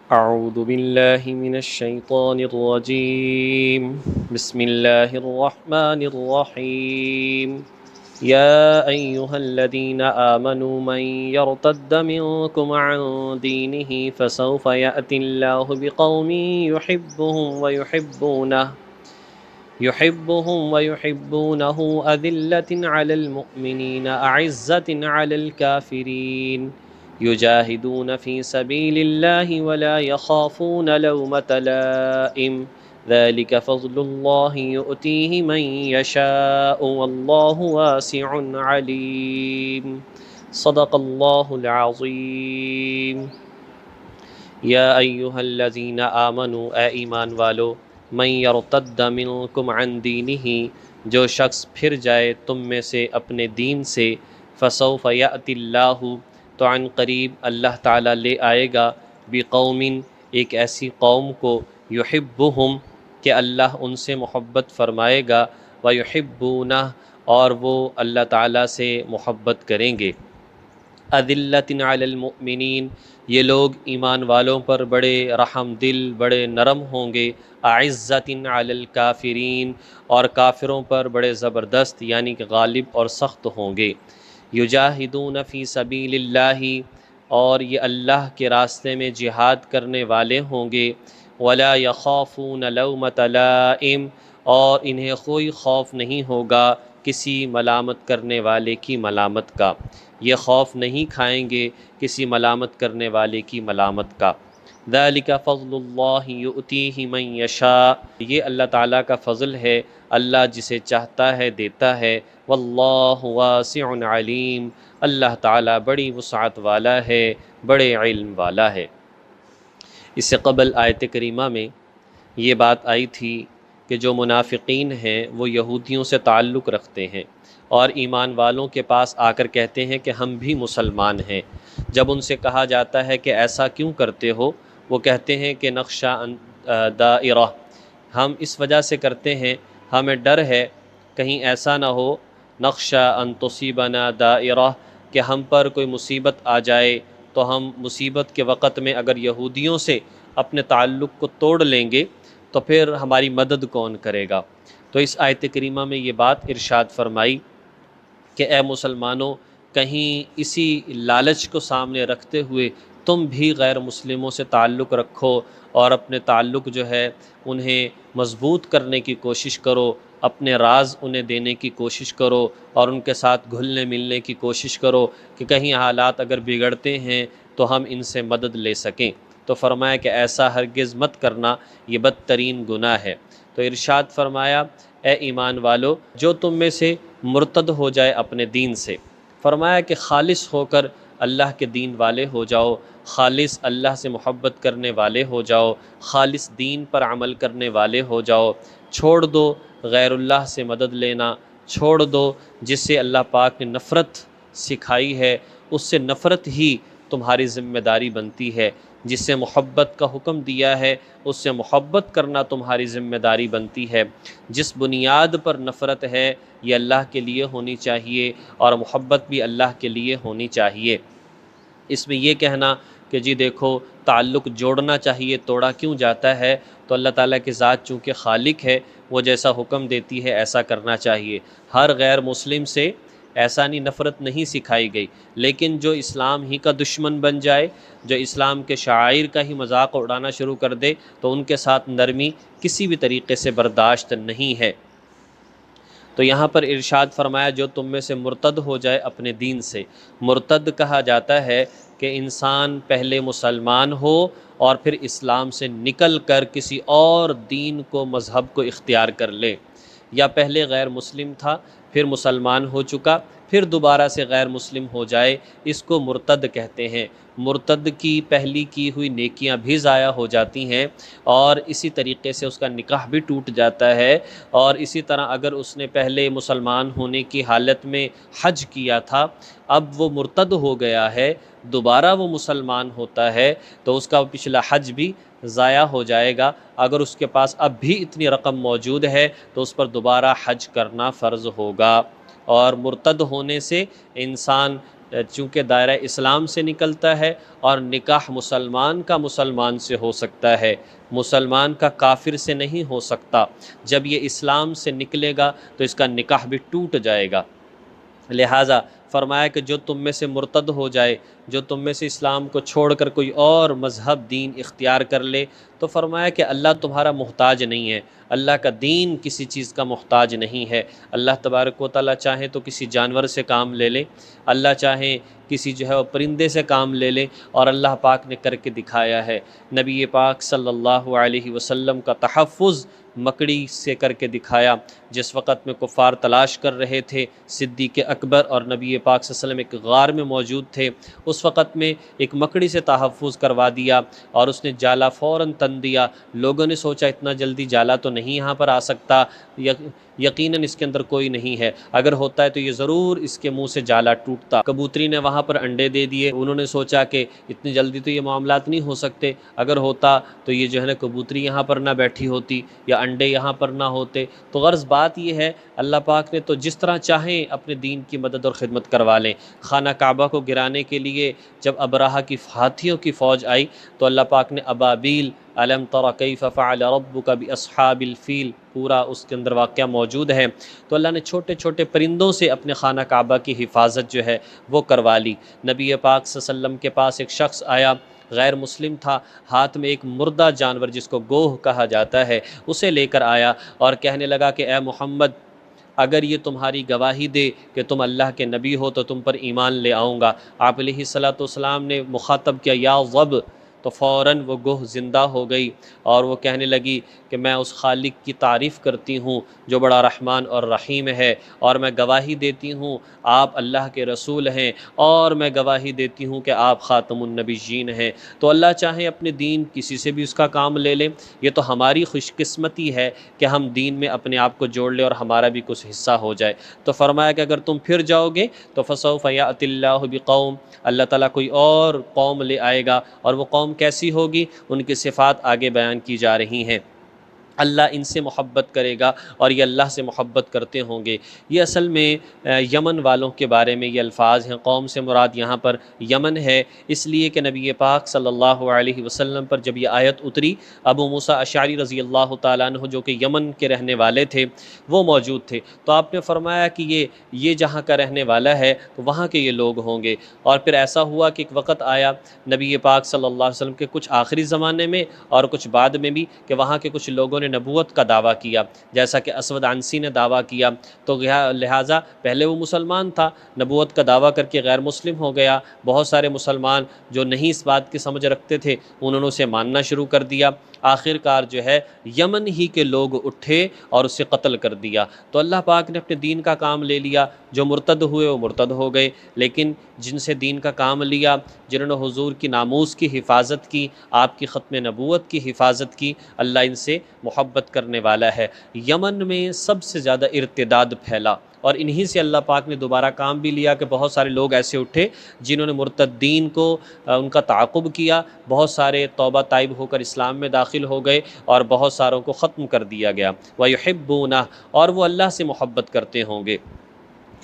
أعوذ بالله من الشيطان الرجيم. بسم الله الرحمن الرحيم. يا أيها الذين آمنوا من يرتد منكم عن دينه فسوف يأتي الله بقوم يحبهم أذلة على المؤمنين أعزة على الكافرين يجاهدون في سبيل الله ولا يخافون لومة لائم ذلك فضل الله يؤتيه من يشاء والله واسع عليم. صدق الله العظيم. یا ایہا الذین آمنوا، اے ایمان والو، من یرتد منکم عن دینہ، جو شخص پھر جائے تم میں سے اپنے دین سے، فسوف یأتی اللہ، تو عن قریب اللہ تعالیٰ لے آئے گا، بقوم، ایک ایسی قوم کو، یحبہم، کہ اللہ ان سے محبت فرمائے گا، ویحبونہ، اور وہ اللہ تعالیٰ سے محبت کریں گے، اذلۃ علی المؤمنین، یہ لوگ ایمان والوں پر بڑے رحم دل، بڑے نرم ہوں گے، اعزۃ علی الکافرین، اور کافروں پر بڑے زبردست یعنی کہ غالب اور سخت ہوں گے، یجاہدون فی سبیل اللہ، اور یہ اللہ کے راستے میں جہاد کرنے والے ہوں گے، ولا یخافون لومۃ لائم، اور انہیں کوئی خوف نہیں ہوگا کسی ملامت کرنے والے کی ملامت کا، یہ خوف نہیں کھائیں گے کسی ملامت کرنے والے کی ملامت کا۔ ذالک فضل اللہ یؤتیہ من یشاء، یہ اللہ تعالیٰ کا فضل ہے، اللہ جسے چاہتا ہے دیتا ہے، واللہ واسع علیم، اللہ تعالیٰ بڑی وسعت والا ہے، بڑے علم والا ہے۔ اس سے قبل آیت کریمہ میں یہ بات آئی تھی کہ جو منافقین ہیں وہ یہودیوں سے تعلق رکھتے ہیں اور ایمان والوں کے پاس آ کر کہتے ہیں کہ ہم بھی مسلمان ہیں۔ جب ان سے کہا جاتا ہے کہ ایسا کیوں کرتے ہو، وہ کہتے ہیں کہ نخشى دائرہ، ہم اس وجہ سے کرتے ہیں، ہمیں ڈر ہے کہیں ایسا نہ ہو، نخشى ان تصیبنا دائرہ، کہ ہم پر کوئی مصیبت آ جائے تو ہم مصیبت کے وقت میں اگر یہودیوں سے اپنے تعلق کو توڑ لیں گے تو پھر ہماری مدد کون کرے گا۔ تو اس آیت کریمہ میں یہ بات ارشاد فرمائی کہ اے مسلمانوں، کہیں اسی لالچ کو سامنے رکھتے ہوئے تم بھی غیر مسلموں سے تعلق رکھو اور اپنے تعلق جو ہے انہیں مضبوط کرنے کی کوشش کرو، اپنے راز انہیں دینے کی کوشش کرو اور ان کے ساتھ گھلنے ملنے کی کوشش کرو کہ کہیں حالات اگر بگڑتے ہیں تو ہم ان سے مدد لے سکیں۔ تو فرمایا کہ ایسا ہرگز مت کرنا، یہ بدترین گناہ ہے۔ تو ارشاد فرمایا اے ایمان والو، جو تم میں سے مرتد ہو جائے اپنے دین سے، فرمایا کہ خالص ہو کر اللہ کے دین والے ہو جاؤ، خالص اللہ سے محبت کرنے والے ہو جاؤ، خالص دین پر عمل کرنے والے ہو جاؤ، چھوڑ دو غیر اللہ سے مدد لینا، چھوڑ دو جس سے اللہ پاک نے نفرت سکھائی ہے، اس سے نفرت ہی تمہاری ذمہ داری بنتی ہے، جس سے محبت کا حکم دیا ہے اس سے محبت کرنا تمہاری ذمہ داری بنتی ہے۔ جس بنیاد پر نفرت ہے یہ اللہ کے لیے ہونی چاہیے اور محبت بھی اللہ کے لیے ہونی چاہیے۔ اس میں یہ کہنا کہ جی دیکھو تعلق جوڑنا چاہیے توڑا کیوں جاتا ہے، تو اللہ تعالیٰ کی ذات چونکہ خالق ہے، وہ جیسا حکم دیتی ہے ایسا کرنا چاہیے۔ ہر غیر مسلم سے ایسا نہیں نفرت نہیں سکھائی گئی، لیکن جو اسلام ہی کا دشمن بن جائے، جو اسلام کے شعائر کا ہی مذاق اڑانا شروع کر دے تو ان کے ساتھ نرمی کسی بھی طریقے سے برداشت نہیں ہے۔ تو یہاں پر ارشاد فرمایا جو تم میں سے مرتد ہو جائے اپنے دین سے۔ مرتد کہا جاتا ہے کہ انسان پہلے مسلمان ہو اور پھر اسلام سے نکل کر کسی اور دین کو مذہب کو اختیار کر لے، یا پہلے غیر مسلم تھا پھر مسلمان ہو چکا پھر دوبارہ سے غیر مسلم ہو جائے، اس کو مرتد کہتے ہیں۔ مرتد کی پہلی کی ہوئی نیکیاں بھی ضائع ہو جاتی ہیں اور اسی طریقے سے اس کا نکاح بھی ٹوٹ جاتا ہے، اور اسی طرح اگر اس نے پہلے مسلمان ہونے کی حالت میں حج کیا تھا، اب وہ مرتد ہو گیا ہے، دوبارہ وہ مسلمان ہوتا ہے تو اس کا پچھلا حج بھی ضائع ہو جائے گا۔ اگر اس کے پاس اب بھی اتنی رقم موجود ہے تو اس پر دوبارہ حج کرنا فرض ہوگا۔ اور مرتد ہونے سے انسان چونکہ دائرہ اسلام سے نکلتا ہے، اور نکاح مسلمان کا مسلمان سے ہو سکتا ہے، مسلمان کا کافر سے نہیں ہو سکتا۔ جب یہ اسلام سے نکلے گا تو اس کا نکاح بھی ٹوٹ جائے گا۔ لہٰذا فرمایا کہ جو تم میں سے مرتد ہو جائے، جو تم میں سے اسلام کو چھوڑ کر کوئی اور مذہب دین اختیار کر لے، تو فرمایا کہ اللہ تمہارا محتاج نہیں ہے، اللہ کا دین کسی چیز کا محتاج نہیں ہے۔ اللہ تبارک و تعالیٰ چاہے تو کسی جانور سے کام لے لے، اللہ چاہے کسی جو ہے وہ پرندے سے کام لے لے، اور اللہ پاک نے کر کے دکھایا ہے۔ نبی پاک صلی اللہ علیہ وسلم کا تحفظ مکڑی سے کر کے دکھایا۔ جس وقت میں کفار تلاش کر رہے تھے، صدیق اکبر اور نبی پاک صلی اللہ علیہ وسلم ایک غار میں موجود تھے، اس وقت میں ایک مکڑی سے تحفظ کروا دیا اور اس نے جالا فوراً تن دیا۔ لوگوں نے سوچا اتنا جلدی جالا تو نہیں یہاں پر آ سکتا، یقیناً اس کے اندر کوئی نہیں ہے، اگر ہوتا ہے تو یہ ضرور اس کے منہ سے جالا ٹوٹتا۔ کبوتری نے وہاں پر انڈے دے دیے، انہوں نے سوچا کہ اتنی جلدی تو یہ معاملات نہیں ہو سکتے، اگر ہوتا تو یہ جو ہے نا کبوتری یہاں پر نہ بیٹھی ہوتی یا انڈے یہاں پر نہ ہوتے۔ تو غرض بات یہ ہے، اللہ پاک نے تو جس طرح چاہیں اپنے دین کی مدد اور خدمت کروا لیں۔ خانہ کعبہ کو گرانے کے لیے جب ابرہہ کی ہاتھیوں کی فوج آئی تو اللہ پاک نے ابابیل، الم تر کیف فعل ربک باصحاب الفیل، پورا اس کے اندر واقعہ موجود ہے۔ تو اللہ نے چھوٹے چھوٹے پرندوں سے اپنے خانہ کعبہ کی حفاظت جو ہے وہ کروا لی۔ نبی پاک صلی اللہ علیہ وسلم کے پاس ایک شخص آیا، غیر مسلم تھا، ہاتھ میں ایک مردہ جانور جس کو گوہ کہا جاتا ہے اسے لے کر آیا اور کہنے لگا کہ اے محمد، اگر یہ تمہاری گواہی دے کہ تم اللہ کے نبی ہو تو تم پر ایمان لے آؤں گا۔ آپ علیہ الصلوۃ والسلام نے مخاطب کیا یا ضب، تو فوراً وہ گوہ زندہ ہو گئی اور وہ کہنے لگی کہ میں اس خالق کی تعریف کرتی ہوں جو بڑا رحمان اور رحیم ہے، اور میں گواہی دیتی ہوں آپ اللہ کے رسول ہیں، اور میں گواہی دیتی ہوں کہ آپ خاتم النبیین ہیں۔ تو اللہ چاہے اپنے دین کسی سے بھی اس کا کام لے لیں، یہ تو ہماری خوش قسمتی ہے کہ ہم دین میں اپنے آپ کو جوڑ لیں اور ہمارا بھی کچھ حصہ ہو جائے۔ تو فرمایا کہ اگر تم پھر جاؤ گے تو فسوف یأتی اللہ بقوم، اللہ تعالیٰ کوئی اور قوم لے آئے گا، اور وہ قوم کیسی ہوگی، ان کی صفات آگے بیان کی جا رہی ہیں۔ اللہ ان سے محبت کرے گا اور یہ اللہ سے محبت کرتے ہوں گے۔ یہ اصل میں یمن والوں کے بارے میں یہ الفاظ ہیں، قوم سے مراد یہاں پر یمن ہے، اس لیے کہ نبی پاک صلی اللہ علیہ وسلم پر جب یہ آیت اتری، ابو موسیٰ اشعری رضی اللہ تعالیٰ عنہ جو کہ یمن کے رہنے والے تھے وہ موجود تھے، تو آپ نے فرمایا کہ یہ جہاں کا رہنے والا ہے تو وہاں کے یہ لوگ ہوں گے۔ اور پھر ایسا ہوا کہ ایک وقت آیا نبی پاک صلی اللہ علیہ وسلم کے کچھ آخری زمانے میں اور کچھ بعد میں بھی کہ وہاں کے کچھ لوگوں نے نبوت کا دعویٰ کیا، جیسا کہ اسود عنسی نے دعویٰ کیا، تو لہٰذا پہلے وہ مسلمان تھا، نبوت کا دعویٰ کر کے غیر مسلم ہو گیا۔ بہت سارے مسلمان جو نہیں اس بات کی سمجھ رکھتے تھے انہوں نے اسے ماننا شروع کر دیا، آخر کار جو ہے یمن ہی کے لوگ اٹھے اور اسے قتل کر دیا۔ تو اللہ پاک نے اپنے دین کا کام لے لیا، جو مرتد ہوئے وہ مرتد ہو گئے، لیکن جن سے دین کا کام لیا، جنہوں نے حضور کی ناموس کی حفاظت کی، آپ کی ختم نبوت کی حفاظت کی، اللہ ان سے محبت کرنے والا ہے۔ یمن میں سب سے زیادہ ارتداد پھیلا اور انہی سے اللہ پاک نے دوبارہ کام بھی لیا کہ بہت سارے لوگ ایسے اٹھے جنہوں نے مرتدین کو ان کا تعاقب کیا، بہت سارے توبہ تائب ہو کر اسلام میں داخل ہو گئے اور بہت ساروں کو ختم کر دیا گیا۔ وَيُحِبُّونَ، اور وہ اللہ سے محبت کرتے ہوں گے۔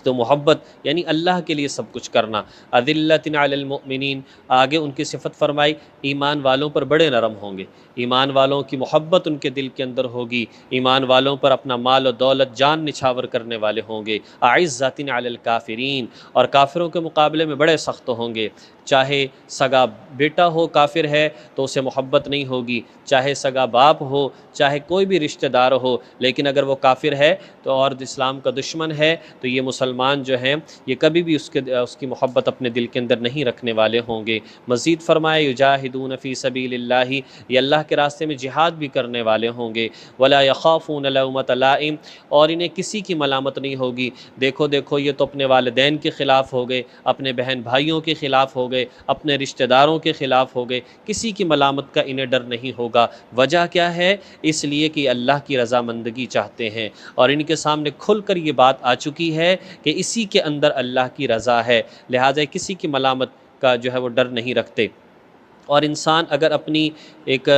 تو محبت یعنی اللہ کے لیے سب کچھ کرنا۔ اذلۃ علی المؤمنین، آگے ان کی صفت فرمائی ایمان والوں پر بڑے نرم ہوں گے، ایمان والوں کی محبت ان کے دل کے اندر ہوگی، ایمان والوں پر اپنا مال و دولت جان نچھاور کرنے والے ہوں گے۔ اعزۃ علی الکافرین، اور کافروں کے مقابلے میں بڑے سخت ہوں گے، چاہے سگا بیٹا ہو کافر ہے تو اسے محبت نہیں ہوگی، چاہے سگا باپ ہو، چاہے کوئی بھی رشتہ دار ہو، لیکن اگر وہ کافر ہے تو اور اسلام کا دشمن ہے تو یہ مسلمان جو ہیں یہ کبھی بھی اس کی محبت اپنے دل کے اندر نہیں رکھنے والے ہوں گے۔ مزید فرمائے یجاہدون فی سبیل اللہ، یہ اللہ کے راستے میں جہاد بھی کرنے والے ہوں گے۔ ولا یخافون لومۃ لائم، اور انہیں کسی کی ملامت نہیں ہوگی، دیکھو یہ تو اپنے والدین کے خلاف ہو گئے، اپنے بہن بھائیوں کے خلاف ہو گئے، اپنے رشتہ داروں کے خلاف ہو گئے، کسی کی ملامت کا انہیں ڈر نہیں ہوگا۔ وجہ کیا ہے؟ اس لیے کہ اللہ کی رضامندگی چاہتے ہیں، اور ان کے سامنے کھل کر یہ بات آ چکی ہے کہ اسی کے اندر اللہ کی رضا ہے، لہٰذا کسی کی ملامت کا جو ہے وہ ڈر نہیں رکھتے۔ اور انسان اگر اپنی ایک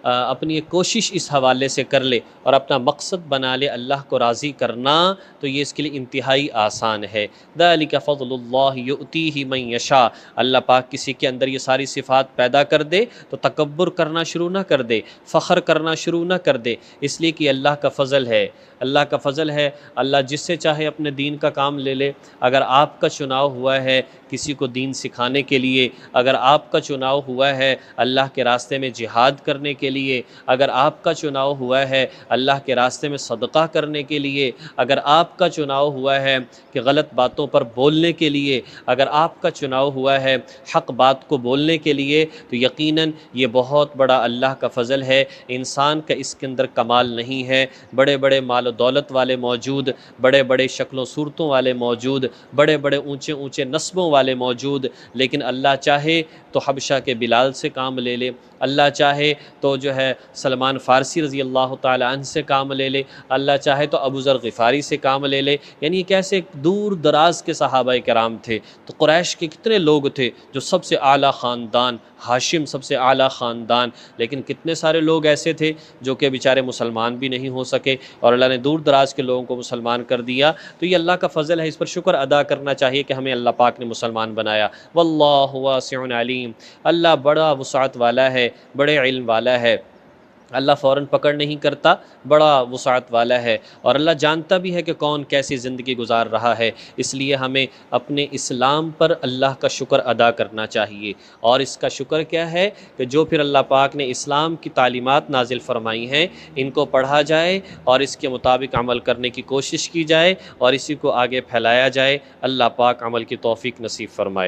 اپنی ایک کوشش اس حوالے سے کر لے اور اپنا مقصد بنا لے اللہ کو راضی کرنا، تو یہ اس کے لیے انتہائی آسان ہے۔ ذَلِكَ فَضْلُ اللَّهِ يُؤْتِيهِ مَن يَشَاءُ، اللہ پاک کسی کے اندر یہ ساری صفات پیدا کر دے تو تکبر کرنا شروع نہ کر دے، فخر کرنا شروع نہ کر دے، اس لیے کہ اللہ کا فضل ہے، اللہ کا فضل ہے۔ اللہ جس سے چاہے اپنے دین کا کام لے لے۔ اگر آپ کا چناؤ ہوا ہے کسی کو دین سکھانے کے لیے، اگر آپ کا چناؤ ہوا ہے اللہ کے راستے میں جہاد کرنے کے لیے، اگر آپ کا چناؤ ہوا ہے اللہ کے راستے میں صدقہ کرنے کے لیے، اگر آپ کا چناؤ ہوا ہے کہ غلط باتوں پر بولنے کے لیے، اگر آپ کا چناؤ ہوا ہے حق بات کو بولنے کے لیے، تو یقیناً یہ بہت بڑا اللہ کا فضل ہے۔ انسان کا اس کے اندر کمال نہیں ہے۔ بڑے بڑے مال و دولت والے موجود، بڑے بڑے شکل و صورتوں والے موجود، بڑے بڑے اونچے اونچے نسبوں والے موجود، لیکن اللہ چاہے تو حبشہ کے بلال سے کام لے لے، اللہ چاہے تو جو ہے سلمان فارسی رضی اللہ تعالی عنہ سے کام لے لے، اللہ چاہے تو ابو ذر غفاری سے کام لے لے۔ یعنی کیسے دور دراز کے صحابہ کرام تھے، تو قریش کے کتنے لوگ تھے جو سب سے اعلیٰ خاندان، ہاشم سب سے اعلیٰ خاندان، لیکن کتنے سارے لوگ ایسے تھے جو کہ بیچارے مسلمان بھی نہیں ہو سکے، اور اللہ نے دور دراز کے لوگوں کو مسلمان کر دیا۔ تو یہ اللہ کا فضل ہے، اس پر شکر ادا کرنا چاہیے کہ ہمیں اللہ پاک نے مسلمان بنایا۔ واللہ واسع علیم، اللہ بڑا وسعت والا ہے، بڑے علم والا ہے، اللہ فوراً پکڑ نہیں کرتا، بڑا وسعت والا ہے، اور اللہ جانتا بھی ہے کہ کون کیسی زندگی گزار رہا ہے۔ اس لیے ہمیں اپنے اسلام پر اللہ کا شکر ادا کرنا چاہیے، اور اس کا شکر کیا ہے کہ جو پھر اللہ پاک نے اسلام کی تعلیمات نازل فرمائی ہیں ان کو پڑھا جائے اور اس کے مطابق عمل کرنے کی کوشش کی جائے اور اسی کو آگے پھیلایا جائے۔ اللہ پاک عمل کی توفیق نصیب فرمائے۔